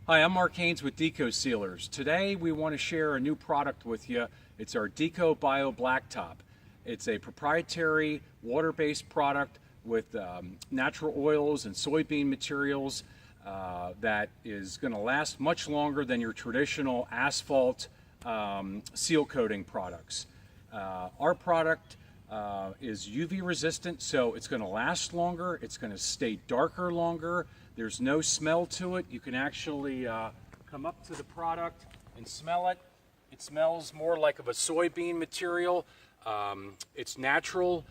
Hi, I'm Mark Haynes with Deco Sealers. Today we want to share a new product with you. It's our Deco Blacktop. It's a proprietary water-based product with natural oils and soybean materials that is going to last much longer than your traditional asphalt seal coating products. Our product is UV resistant, so it's going to last longer. It's going to stay darker longer. There's no smell to it. You can actually come up to the product and smell it. It smells more like of a soybean material. It's natural.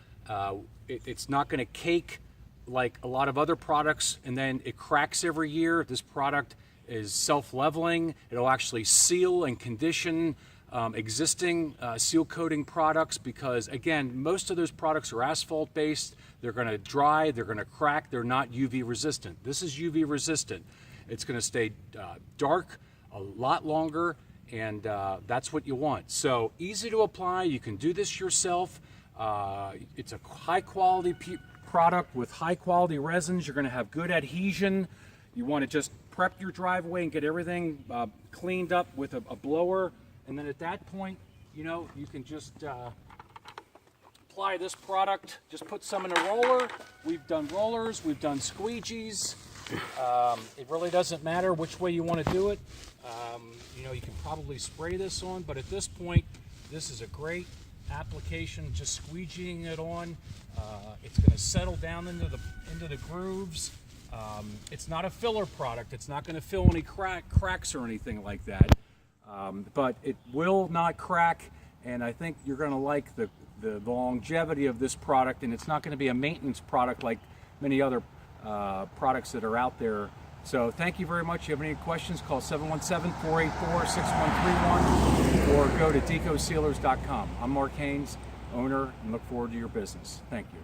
It's not going to cake like a lot of other products, and then it cracks every year. This product is self-leveling. It'll actually seal and condition existing seal coating products, because again, most of those products are asphalt based. They're going to dry, they're going to crack, they're not UV resistant. This is UV resistant. It's going to stay dark a lot longer, and that's what you want. So easy to apply. You can do this yourself. It's a high quality product with high quality resins. You're going to have good adhesion. You want to just prep your driveway and get everything cleaned up with a blower. And then at that point, you know, you can just apply this product. Just put some in a roller. We've done rollers, we've done squeegees. It really doesn't matter which way you want to do it. You know, you can probably spray this on, but at this point, this is a great application. Just squeegeeing it on. It's going to settle down into the grooves. It's not a filler product. It's not going to fill any cracks or anything like that. But it will not crack, and I think you're going to like the longevity of this product, and it's not going to be a maintenance product like many other products that are out there. So thank you very much. If you have any questions, call 717-484-6131 or go to decosealers.com. I'm Mark Haynes, owner, and look forward to your business. Thank you.